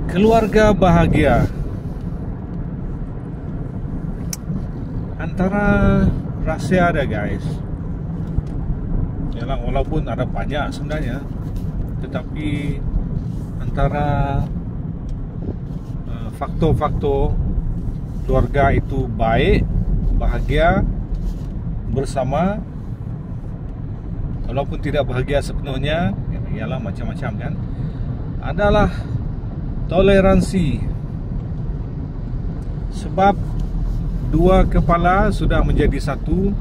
Keluarga bahagia antara rahsia ada guys. Yalah, walaupun ada banyak sebenarnya, tetapi antara faktor-faktor keluarga itu baik, bahagia bersama, walaupun tidak bahagia sepenuhnya, ialah macam-macam kan, adalah toleransi. Sebab dua kepala sudah menjadi satu,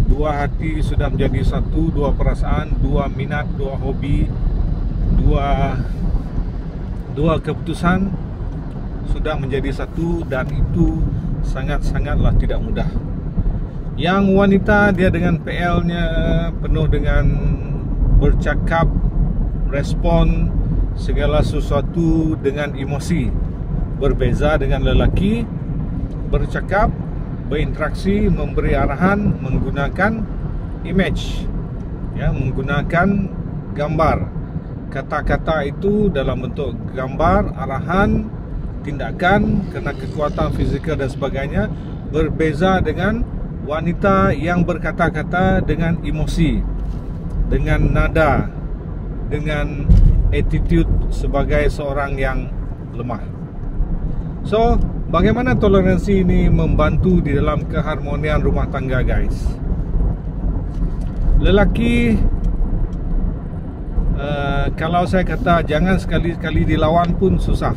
dua hati sudah menjadi satu, dua perasaan, dua minat, dua hobi, dua keputusan sudah menjadi satu, dan itu sangat-sangatlah tidak mudah. Yang wanita dia dengan PL-nya penuh dengan bercakap, respon segala sesuatu dengan emosi. Berbeza dengan lelaki, bercakap, berinteraksi, memberi arahan menggunakan image, ya, menggunakan gambar. Kata-kata itu dalam bentuk gambar, arahan, tindakan, kena kekuatan fizikal dan sebagainya. Berbeza dengan wanita yang berkata-kata dengan emosi, dengan nada, dengan attitude sebagai seorang yang lemah. So, bagaimana toleransi ini membantu di dalam keharmonian rumah tangga guys? Lelaki, kalau saya kata jangan sekali-kali dilawan pun susah.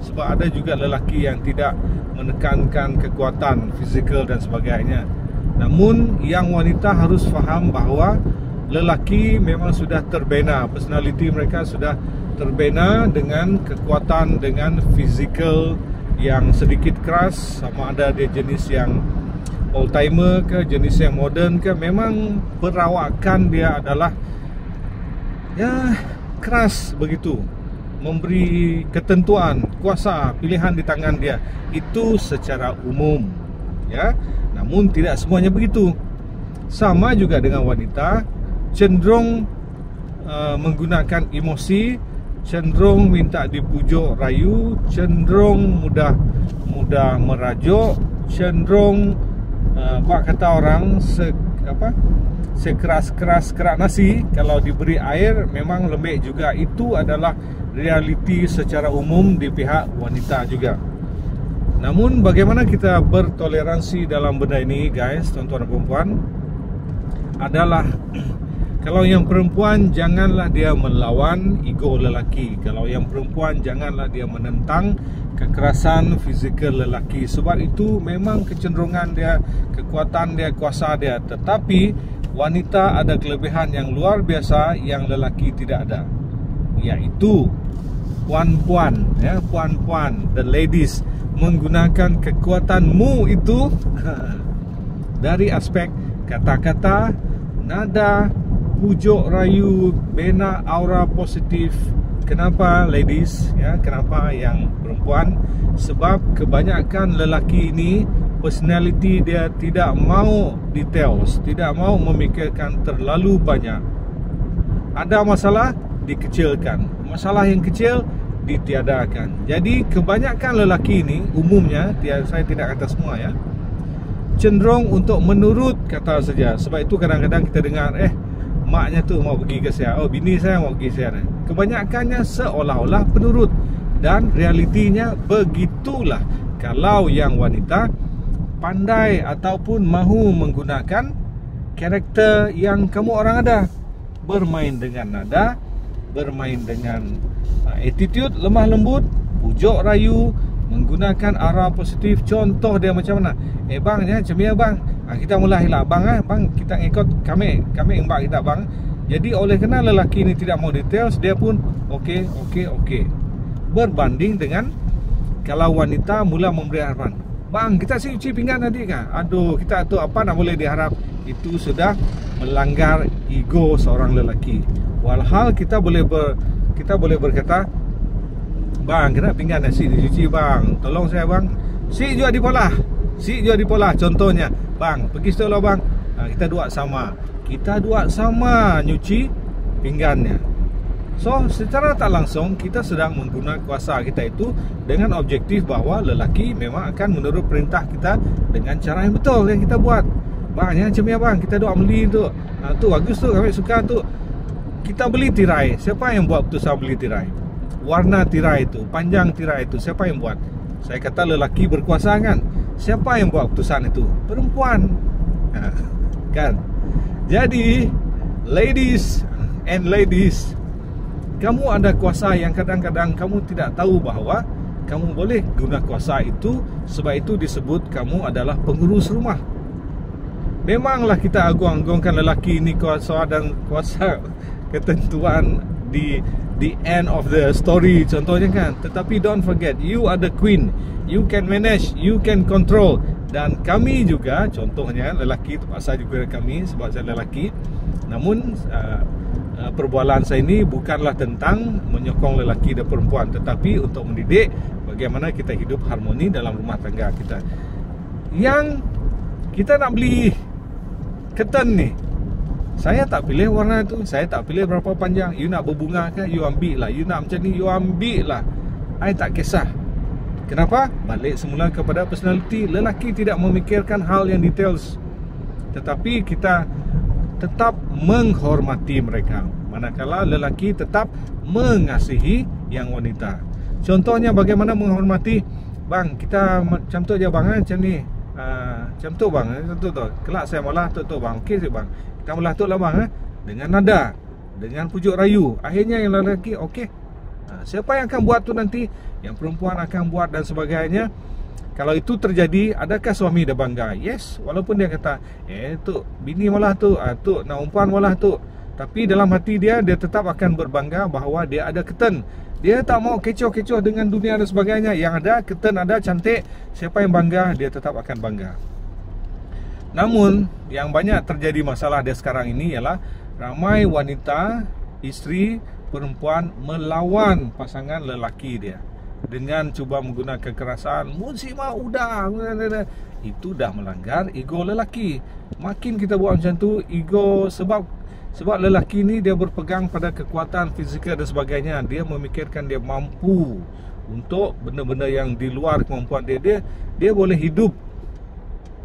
Sebab ada juga lelaki yang tidak menekankan kekuatan fizikal dan sebagainya. Namun yang wanita harus faham bahawa lelaki memang sudah terbina, personality mereka sudah terbina dengan kekuatan, dengan fizikal yang sedikit keras. Sama ada dia jenis yang old timer ke, jenis yang modern ke, memang perawakan dia adalah ya keras begitu, memberi ketentuan, kuasa, pilihan di tangan dia. Itu secara umum, ya. Namun tidak semuanya begitu. Sama juga dengan wanita, cenderung menggunakan emosi, cenderung minta dipujuk rayu, cenderung mudah merajuk, cenderung kata orang sekeras kerak nasi, kalau diberi air memang lembek juga. Itu adalah realiti secara umum di pihak wanita juga. Namun bagaimana kita bertoleransi dalam benda ini guys, tuan-tuan dan perempuan, adalah kalau yang perempuan janganlah dia melawan ego lelaki. Kalau yang perempuan janganlah dia menentang kekerasan fizikal lelaki. Sebab itu memang kecenderungan dia, kekuatan dia, kuasa dia. Tetapi wanita ada kelebihan yang luar biasa yang lelaki tidak ada, iaitu puan-puan, ya, puan-puan, the ladies, menggunakan kekuatanmu itu dari aspek kata-kata, nada, pujuk rayu, bina aura positif. Kenapa ladies, ya, kenapa yang perempuan? Sebab kebanyakan lelaki ini personality dia tidak mau details, tidak mau memikirkan terlalu banyak. Ada masalah, dikecilkan. Masalah yang kecil ditiadakan. Jadi kebanyakan lelaki ini umumnya, saya tidak kata semua ya, cenderung untuk menurut kata saja. Sebab itu kadang-kadang kita dengar maknya tu mau pergi ke saya, oh bini saya mau pergi saya. Kebanyakannya seolah-olah penurut, dan realitinya begitulah. Kalau yang wanita pandai ataupun mahu menggunakan karakter yang kamu orang ada, bermain dengan nada, bermain dengan attitude lemah lembut, pujuk rayu, menggunakan arah positif. Contoh dia macam mana? Bang ya, macam ya bang, kita mulailah bang, bang kita ikut kami mbak kita bang. Jadi oleh kerana lelaki ini tidak mau details, dia pun okey. Berbanding dengan kalau wanita mula memberi harapan, bang kita cuci pinggan nanti kan, aduh kita tu apa nak boleh diharap. Itu sudah melanggar ego seorang lelaki. Walhal kita boleh berkata, bang kena pinggan nasi dicuci bang, tolong saya bang, si juga dipolah, contohnya bang pergi setelah bang, kita dua sama nyuci pinggannya. So secara tak langsung kita sedang menggunakan kuasa kita itu dengan objektif bahawa lelaki memang akan menurut perintah kita dengan cara yang betul yang kita buat. Bang, yang macam ni bang, kita duk beli tu. Tu bagus tu, kami suka tu. Kita beli tirai. Siapa yang buat keputusan beli tirai? Warna tirai itu, panjang tirai itu, siapa yang buat? Saya kata lelaki berkuasa kan. Siapa yang buat keputusan itu? Perempuan. Kan? Jadi ladies and ladies, kamu ada kuasa yang kadang-kadang kamu tidak tahu bahawa kamu boleh guna kuasa itu. Sebab itu disebut kamu adalah pengurus rumah. Memanglah kita agung-agungkan lelaki ini kuasa dan kuasa ketentuan di end of the story contohnya kan. Tetapi don't forget, you are the queen. You can manage, you can control. Dan kami juga, contohnya lelaki, terpaksa juga kami sebab saya lelaki. Namun perbualan saya ini bukanlah tentang menyokong lelaki dan perempuan, tetapi untuk mendidik bagaimana kita hidup harmoni dalam rumah tangga kita. Yang kita nak beli curtain ni, saya tak pilih warna tu, saya tak pilih berapa panjang. You nak berbunga ke, you ambil lah. You nak macam ni, you ambil lah. I tak kisah. Kenapa? Balik semula kepada personality. Lelaki tidak memikirkan hal yang details, tetapi kita tetap menghormati mereka, manakala lelaki tetap mengasihi yang wanita. Contohnya bagaimana menghormati. Bang, kita macam tu je bang, macam ni, macam tu bang, tu kelak saya malah tu bang. Okey sih bang, kita malah tu lah bang, dengan nada, dengan pujuk rayu. Akhirnya yang lelaki okey. Siapa yang akan buat tu nanti? Yang perempuan akan buat dan sebagainya. Kalau itu terjadi, adakah suami dah bangga? Yes, walaupun dia kata tu bini malah tu, tu nak umpan malah tu, tapi dalam hati dia tetap akan berbangga bahawa dia ada curtain. Dia tak mau kecoh-kecoh dengan dunia dan sebagainya. Yang ada curtain, ada cantik. Siapa yang bangga, dia tetap akan bangga. Namun yang banyak terjadi masalah dia sekarang ini ialah ramai wanita, isteri, perempuan melawan pasangan lelaki dia dengan cuba menggunakan kekerasan. Musibah udah, itu dah melanggar ego lelaki. Makin kita buat macam tu, ego, sebab lelaki ni dia berpegang pada kekuatan fizikal dan sebagainya. Dia memikirkan dia mampu untuk benda-benda yang di luar kemampuan dia boleh hidup.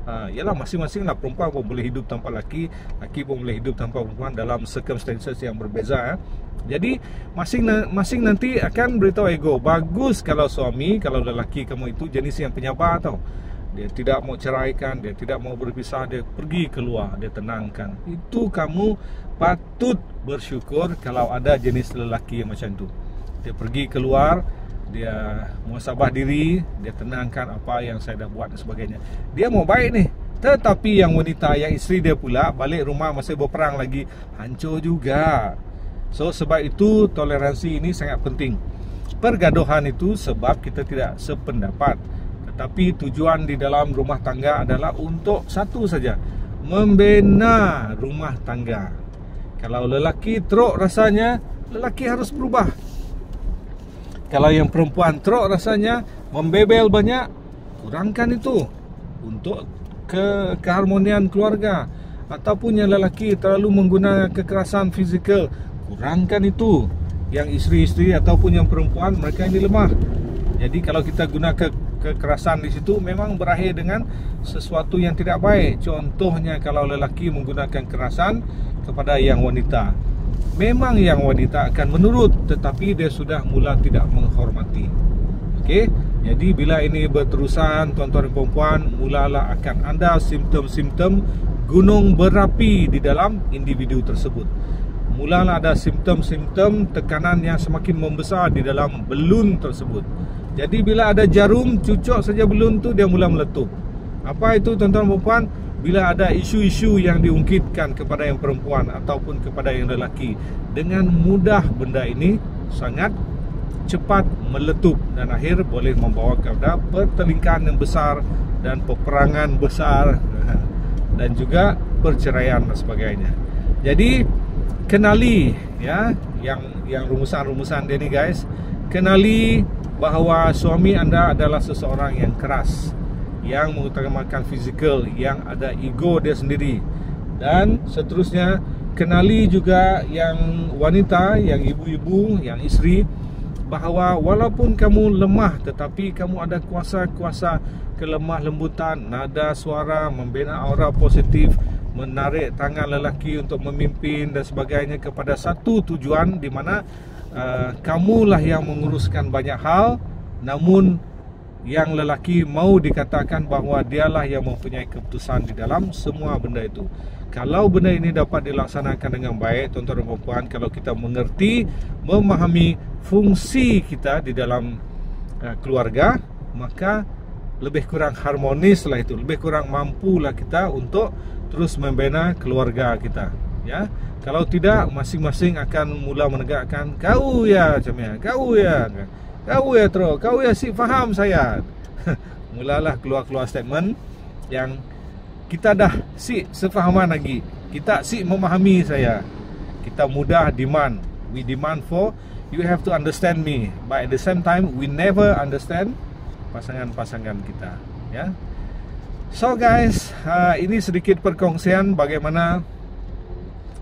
Yalah, masing-masing lah. Perempuan pun boleh hidup tanpa laki, laki pun boleh hidup tanpa perempuan dalam circumstances yang berbeza. Jadi masing-masing nanti akan beritahu ego. Bagus kalau suami, kalau lelaki kamu itu jenis yang penyabar tau. Dia tidak mau ceraikan, dia tidak mau berpisah, dia pergi keluar, dia tenangkan. Itu kamu patut bersyukur kalau ada jenis lelaki yang macam tu. Dia pergi keluar, dia muhasabah diri, dia tenangkan apa yang saya dah buat dan sebagainya. Dia mau baik ni. Tetapi yang wanita, yang isteri dia pula balik rumah masih berperang lagi, hancur juga. So sebab itu toleransi ini sangat penting. Pergaduhan itu sebab kita tidak sependapat, tetapi tujuan di dalam rumah tangga adalah untuk satu saja, membina rumah tangga. Kalau lelaki teruk rasanya, lelaki harus berubah. Kalau yang perempuan teruk rasanya, membebel banyak, kurangkan itu untuk keharmonian keluarga. Ataupun yang lelaki terlalu menggunakan kekerasan fizikal, kurangkan itu. Yang isteri-isteri ataupun yang perempuan, mereka ini lemah. Jadi kalau kita guna kekerasan di situ, memang berakhir dengan sesuatu yang tidak baik. Contohnya kalau lelaki menggunakan kekerasan kepada yang wanita, memang yang wanita akan menurut, tetapi dia sudah mula tidak menghormati. Okey, jadi bila ini berterusan, tuan-tuan dan puan-puan, mulalah akan ada simptom-simptom gunung berapi di dalam individu tersebut. Mulalah ada simptom-simptom tekanan yang semakin membesar di dalam belun tersebut. Jadi bila ada jarum cucuk saja belun tu, dia mula meletup. Apa itu tuan-tuan dan puan-puan? Bila ada isu-isu yang diungkitkan kepada yang perempuan ataupun kepada yang lelaki, dengan mudah benda ini sangat cepat meletup dan akhir boleh membawa kepada pertelingkahan yang besar dan peperangan besar dan juga perceraian dan sebagainya. Jadi kenali ya yang rumusan-rumusan dia ni guys. Kenali bahawa suami anda adalah seseorang yang keras, yang mengutamakan fizikal, yang ada ego dia sendiri. Dan seterusnya, kenali juga yang wanita, yang ibu-ibu, yang isteri, bahawa walaupun kamu lemah tetapi kamu ada kuasa-kuasa kelemah lembutan, nada suara, membina aura positif, menarik tangan lelaki untuk memimpin dan sebagainya kepada satu tujuan di mana kamulah yang menguruskan banyak hal, namun yang lelaki mau dikatakan bahawa dialah yang mempunyai keputusan di dalam semua benda itu. Kalau benda ini dapat dilaksanakan dengan baik, tuan-tuan dan puan-puan, kalau kita mengerti, memahami fungsi kita di dalam keluarga, maka lebih kurang harmonislah itu, lebih kurang mampulah kita untuk terus membina keluarga kita, ya. Kalau tidak, masing-masing akan mula menegakkan, kau ya macam kau ya terus, kau ya si faham saya. Mulalah keluar statement yang kita dah si sefahaman lagi, kita si memahami saya. Kita mudah demand, we demand for you have to understand me, but at the same time we never understand pasangan-pasangan kita, ya. So guys, ini sedikit perkongsian bagaimana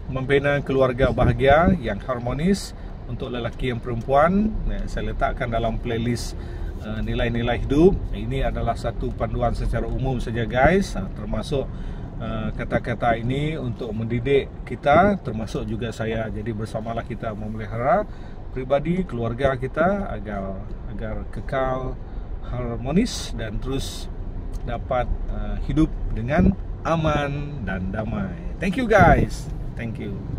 membina keluarga bahagia yang harmonis untuk lelaki dan perempuan. Saya letakkan dalam playlist nilai-nilai hidup. Ini adalah satu panduan secara umum saja guys, termasuk kata-kata ini untuk mendidik kita, termasuk juga saya. Jadi bersamalah kita memelihara pribadi keluarga kita agar kekal harmonis dan terus dapat hidup dengan aman dan damai. Thank you guys. Thank you.